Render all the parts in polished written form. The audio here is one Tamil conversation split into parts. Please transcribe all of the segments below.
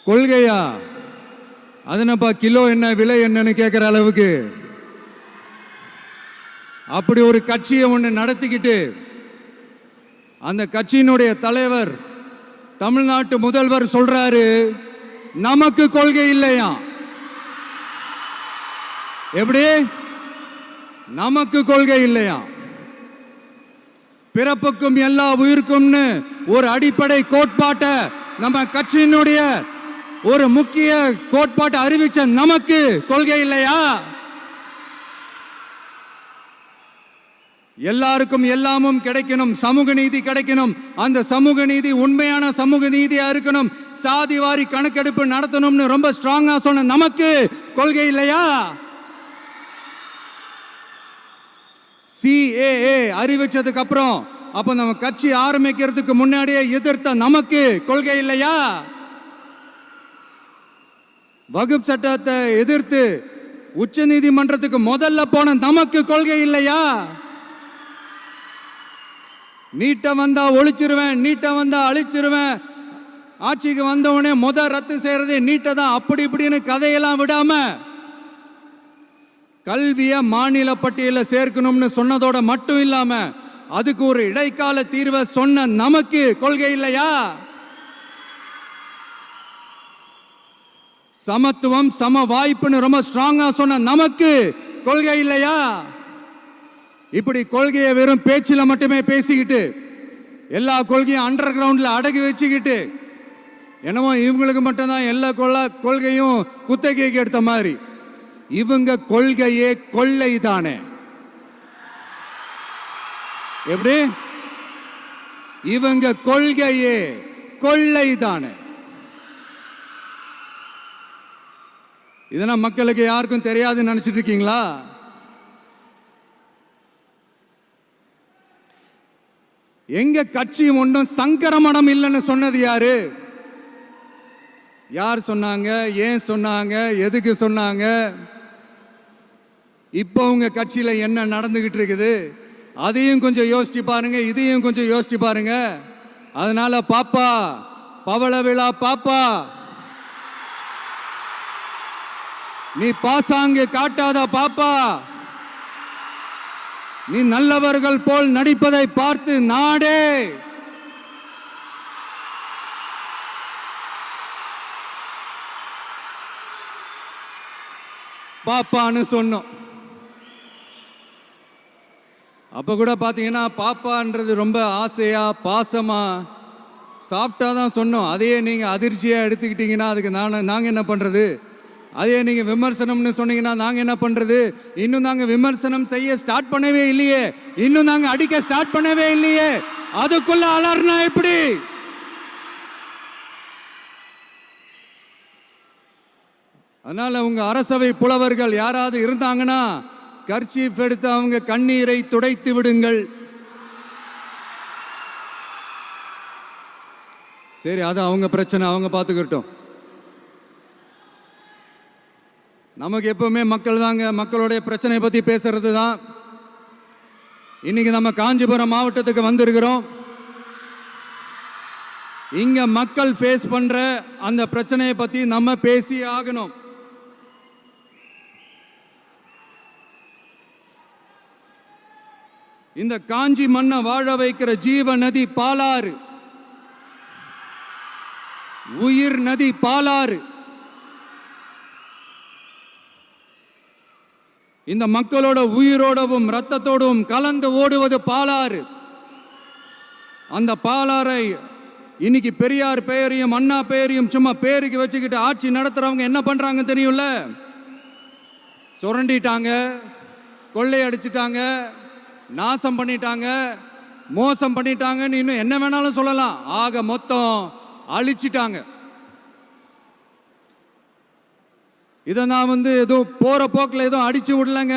கொள்கையா? அதுனப்பா கிலோ என்ன விலை என்னன்னு கேட்குற அளவுக்கு அப்படி ஒரு கட்சியை ஒன்று நடத்திக்கிட்டு அந்த கட்சியினுடைய தலைவர் தமிழ்நாட்டு முதல்வர் சொல்றாரு, நமக்கு கொள்கை இல்லையா? எப்படி? நமக்கு கொள்கை இல்லையா? பிறப்புக்கும் எல்லா உயிருக்கும்னு ஒரு அடிப்படை கோட்பாட்டை நம்ம கட்சியினுடைய ஒரு முக்கிய கோட்பாட்டை அறிவிச்ச நமக்கு கொள்கை இல்லையா? எல்லாருக்கும் எல்லாமும் கிடைக்கணும், சமூக நீதி கிடைக்கணும், அந்த சமூக நீதி உண்மையான சமூக நீதியா இருக்கணும், சாதி வாரி கணக்கெடுப்பு நடத்தணும்னு ரொம்ப ஸ்ட்ராங்கா சொன்ன நமக்கு கொள்கை இல்லையா? CAA அறிவிச்சதுக்கு அப்புறம் அப்ப நம்ம கட்சி ஆரம்பிக்கிறதுக்கு முன்னாடியே எதிர்த்த நமக்கு கொள்கை இல்லையா? வகுப்பு சட்டத்தை எதிர்த்து உச்ச நீதிமன்றத்துக்கு முதல்ல போன நமக்கு கொள்கை இல்லையா? நீட்ட வந்தா ஒழிச்சிருவேன், நீட்ட வந்தா அழிச்சிருவேன், ஆட்சிக்கு வந்தவனே ரத்து செய்யறதே நீட்ட தான், அப்படி இப்படின்னு கதையெல்லாம் விடாம கல்விய மாநில பட்டியலில் சேர்க்கணும்னு சொன்னதோட மட்டும் இல்லாம அதுக்கு ஒரு இடைக்கால தீர்வை சொன்ன நமக்கு கொள்கை இல்லையா? சமத்துவம் சம வாய்ப்புன்னு ரொம்ப ஸ்ட்ராங்கா சொன்ன நமக்கு கொள்கை இல்லையா? இப்படி கொள்கையை வெறும் பேச்சில் மட்டுமே பேசிக்கிட்டு எல்லா கொள்கையும் அண்டர் கிரவுண்ட்ல அடக்கி வச்சுக்கிட்டு என்னமோ இவங்களுக்கு மட்டும்தான் எல்லா கொள்கையும் குத்தகைக்கு எடுத்த மாதிரி, இவங்க கொள்கையே கொள்ளை தானே. எப்படி? இவங்க கொள்கையே கொள்ளை தானே. இதெல்லாம் மக்களுக்கு யாருக்கும் தெரியாதுன்னு நினைச்சிட்டு இருக்கீங்களா? எங்க கட்சி ஒன்றும் சங்கரமணம் இல்லைன்னு சொன்னது யாரு? யார் சொன்னாங்க? ஏன் சொன்னாங்க? எதுக்கு சொன்னாங்க? இப்போ உங்க கட்சியில என்ன நடந்துகிட்டு இருக்குது அதையும் கொஞ்சம் யோசிச்சு பாருங்க, இதையும் கொஞ்சம் யோசிச்சு பாருங்க. அதனால பாப்பா, பவள விழா பாப்பா, நீ பாசாங்கு காட்டாத பாப்பா, நீ நல்லவர்கள் போல் நடிப்பதை பார்த்து நாடே பாப்பான்னு சொன்னோம். அப்ப கூட பாத்தீங்கன்னா பாப்பான்றது ரொம்ப ஆசையா பாசமா சாஃப்டா தான் சொன்னோம். அதையே நீங்க அதிர்ச்சியா எடுத்துக்கிட்டீங்கன்னா அதுக்கு நாங்க என்ன பண்றது? அதே நீங்க விமர்சனம்னு சொன்னீங்கன்னா நாங்க என்ன பண்றது? இன்னும் நாங்க விமர்சனம் செய்ய ஸ்டார்ட் பண்ணவே இல்லையே, இன்னும் நாங்க அடிக்க ஸ்டார்ட் பண்ணவே இல்லையே, அதுக்குள்ள அலர்னா எப்படி? அதனால உங்க அரசவை புலவர்கள் யாராவது இருந்தாங்கன்னா கர்ச்சீஃப் எடுத்து அவங்க கண்ணீரை துடைத்து விடுங்கள். சரி, அது அவங்க பிரச்சனை, அவங்க பார்த்துக்கிட்டோம். நமக்கு எப்பவுமே மக்கள் தாங்க, மக்களுடைய பிரச்சனை பத்தி பேசுறது தான். இன்னைக்கு நம்ம காஞ்சிபுரம் மாவட்டத்துக்கு வந்திருக்கிறோம். இங்க மக்கள் ஃபேஸ் பண்ற அந்த பிரச்சனையை பத்தி நம்ம பேசி ஆகணும். இந்த காஞ்சி மண்ணை வாழ வைக்கிற ஜீவ நதி பாலாறு, உயிர் நதி பாலாறு. இந்த மக்களோட உயிரோடவும் ரத்தத்தோடும் கலந்து ஓடுவது பாலாறு. அந்த பாலாறை இன்னைக்கு பெரியார் பெயரையும் அண்ணா பெயரையும் சும்மா பேருக்கு வச்சுக்கிட்டு ஆட்சி நடத்துறவங்க என்ன பண்றாங்க தெரியும்ல? சுரண்டிட்டாங்க, கொள்ளையடிச்சிட்டாங்க, நாசம் பண்ணிட்டாங்க, மோசம் பண்ணிட்டாங்கன்னு இன்னும் என்ன வேணாலும் சொல்லலாம். ஆக மொத்தம் அழிச்சிட்டாங்க. இதை நான் ஏதோ போற போக்கில் ஏதோ அடிச்சு விடலங்க,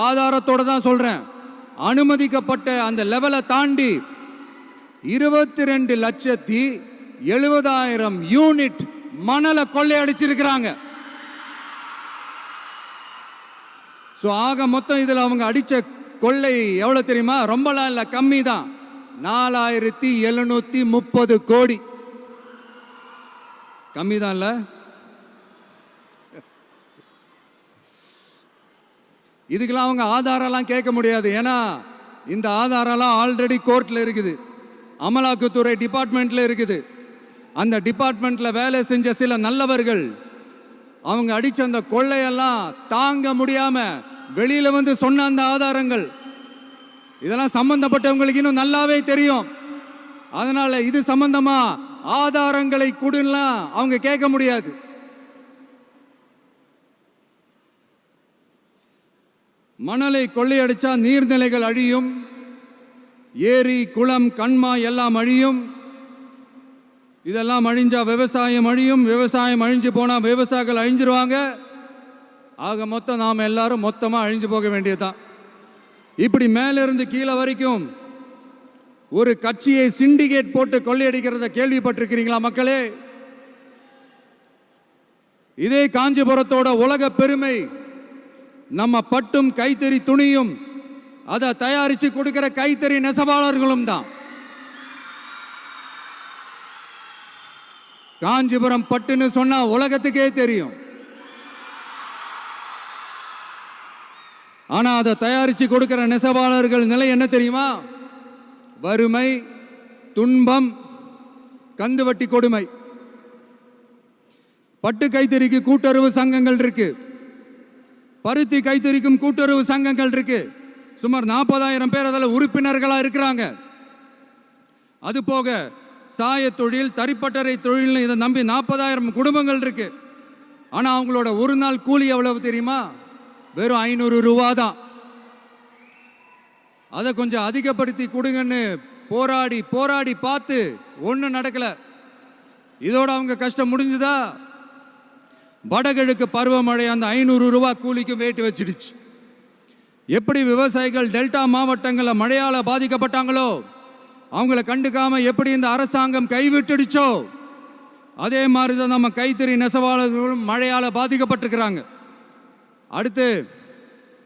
ஆதாரத்தோட தான் சொல்றேன். அனுமதிக்கப்பட்ட அந்த லெவலை தாண்டி 22,70,000 யூனிட் மணலை கொள்ளையடிச்சிருக்கிறாங்க. ஆக மொத்தம் இதில் அவங்க அடிச்ச கொள்ளை எவ்வளவு தெரியுமா? ரொம்பலாம் இல்லை, கம்மி தான். 4730 கோடி. கம்மி தான் இல்லை? இதுக்கெல்லாம் அவங்க ஆதாரம்லாம் கேட்க முடியாது. ஏன்னா இந்த ஆதாரம்லாம் ஆல்ரெடி கோர்ட்டில் இருக்குது, அமலாக்கத்துறை டிபார்ட்மெண்ட்டில் இருக்குது. அந்த டிபார்ட்மெண்ட்டில் வேலை செஞ்ச சில நல்லவர்கள் அவங்க அடித்த அந்த கொள்ளையெல்லாம் தாங்க முடியாமல் வெளியில் வந்து சொன்ன அந்த ஆதாரங்கள், இதெல்லாம் சம்பந்தப்பட்டவங்களுக்கு இன்னும் நல்லாவே தெரியும். அதனால இது சம்பந்தமா ஆதாரங்களை கொடுலாம் அவங்க கேட்க முடியாது. மணலை கொள்ளையடிச்சா நீர்நிலைகள் அழியும், ஏரி குளம் கண்மாய் எல்லாம் அழியும். இதெல்லாம் அழிஞ்சா விவசாயம் அழியும், விவசாயம் அழிஞ்சு போனா விவசாயிகள் அழிஞ்சிருவாங்க. ஆக மொத்தம் நாம் எல்லாரும் மொத்தமா அழிஞ்சு போக வேண்டியதுதான். இப்படி மேலிருந்து கீழே வரைக்கும் ஒரு கட்சியை சிண்டிகேட் போட்டு கொள்ளையடிக்கிறத கேள்விப்பட்டிருக்கிறீங்களா மக்களே? இதே காஞ்சிபுரத்தோட உலக பெருமை நம்ம பட்டும் கைத்தறி துணியும் அதை தயாரிச்சு கொடுக்கிற கைத்தறி நெசவாளர்களும் தான். காஞ்சிபுரம் பட்டுன்னு சொன்னா உலகத்துக்கே தெரியும். ஆனா அதை தயாரிச்சு கொடுக்கிற நெசவாளர்கள் நிலை என்ன தெரியுமா? வறுமை, துன்பம், கந்துவட்டி கொடுமை. பட்டு கைத்தறிக்கு கூட்டுறவு சங்கங்கள் இருக்கு, பருத்தி கைத்தறிக்கும் கூட்டுறவு சங்கங்கள் இருக்கு. சுமார் 40,000 பேர் அதில் உறுப்பினர்களாக இருக்கிறாங்க. அது போக சாய தொழில், தறிப்பட்டறை தொழில் இதை நம்பி 40,000 குடும்பங்கள் இருக்கு. ஆனால் அவங்களோட ஒரு நாள் கூலி எவ்வளவு தெரியுமா? வெறும் 500 ரூபா தான். அதை கொஞ்சம் அதிகப்படுத்தி கொடுங்கன்னு போராடி போராடி பார்த்து ஒன்றும் நடக்கல. இதோட அவங்க கஷ்டம் முடிஞ்சுதா? வடகிழக்கு பருவமழை அந்த 500 ரூபா கூலிக்கு வேட்டு வச்சிடுச்சு. எப்படி விவசாயிகள் டெல்டா மாவட்டங்களில் மழையால் பாதிக்கப்பட்டாங்களோ, அவங்கள கண்டுக்காம எப்படி இந்த அரசாங்கம் கைவிட்டுடுச்சோ, அதே மாதிரி தான் நம்ம கைத்தறி நெசவாளர்களும் மழையால் பாதிக்கப்பட்டிருக்கிறாங்க. அடுத்து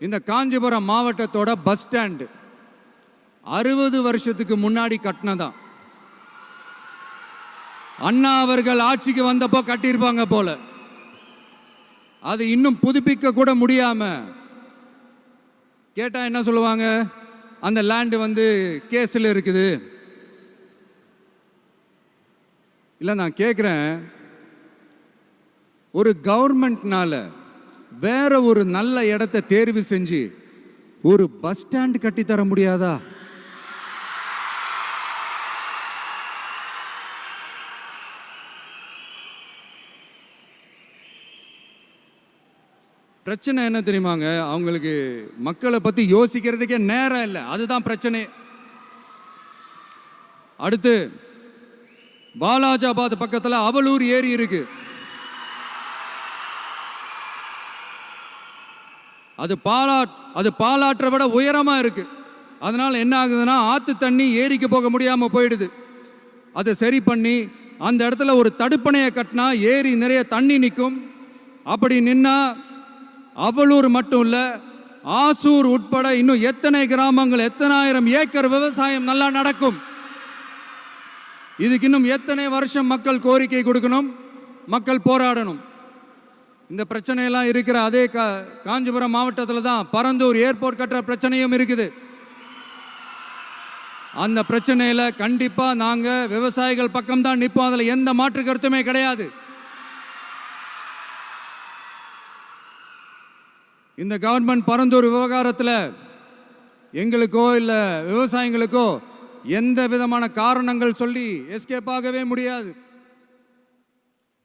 இந்த காஞ்சிபுரம் மாவட்டத்தோட பஸ் ஸ்டாண்டு 60 வருஷத்துக்கு முன்னாடி கட்டினதான். அண்ணா அவர்கள் ஆட்சிக்கு வந்தப்போ கட்டியிருப்பாங்க போல. அது இன்னும் புதுப்பிக்க கூட முடியாம கேட்டா என்ன சொல்லுவாங்க? அந்த லேண்டு வந்து கேஸில் இருக்குது. இல்லை, நான் கேட்குறேன், ஒரு கவர்மெண்ட்னால வேற ஒரு நல்ல இடத்தை தேர்வு செஞ்சு ஒரு பஸ் ஸ்டாண்ட் கட்டி தர முடியாதா? பிரச்சனை என்ன தெரியுமாங்க? அவங்களுக்கு மக்களை பத்தி யோசிக்கிறதுக்கே நேரம் இல்லை, அதுதான் பிரச்சனை. அடுத்து பாலாஜாபாத் பக்கத்தில் அவலூர் ஏரி இருக்கு. அது பாலாற்றை விட உயரமா இருக்கு. அதனால என்ன ஆகுதுன்னா, ஆத்து தண்ணி ஏரிக்கு போக முடியாம போயிடுது. அதை சரி பண்ணி அந்த இடத்துல ஒரு தடுப்பணையை கட்டினா ஏரி நிறைய தண்ணி நிற்கும். அப்படி நின்னா அவலூர் மட்டும் இல்ல, ஆசூர் உட்பட இன்னும் எத்தனை கிராமங்கள், எத்தனை ஆயிரம் ஏக்கர் விவசாயம் நல்லா நடக்கும். இதுக்கு இன்னும் எத்தனை வருஷம் மக்கள் கோரிக்கை கொடுக்கணும், மக்கள் போராடணும். இந்த பிரச்சனையெல்லாம் இருக்கிற அதே காஞ்சிபுரம் மாவட்டத்தில் தான் பரந்தூர் ஏர்போர்ட் கட்டுற பிரச்சனையும் இருக்குது. அந்த பிரச்சனையில கண்டிப்பா நாங்க விவசாயிகள் பக்கம் தான் நிற்போம். அதில் எந்த மாற்று கருத்துமே கிடையாது. இந்த கவர்மெண்ட் பரந்தூர் விவகாரத்தில் எங்களுக்கோ இல்லை விவசாயிகளுக்கோ எந்த விதமான காரணங்கள் சொல்லி எஸ்கேப் ஆகவே முடியாது.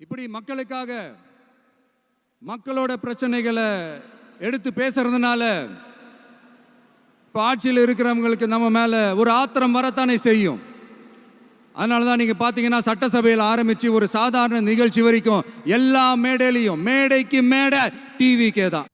இப்படி மக்களுக்காக மக்களோட பிரச்சனைகளை எடுத்து பேசுறதுனால இப்போ ஆட்சியில் இருக்கிறவங்களுக்கு நம்ம மேலே ஒரு ஆத்திரம் வரத்தானே செய்யும். அதனால தான் நீங்கள் பார்த்தீங்கன்னா சட்டசபையில் ஆரம்பித்து ஒரு சாதாரண நிகழ்ச்சி வரைக்கும் எல்லா மேடையிலையும் மேடைக்கு மேடை டிவிக்கே தான்.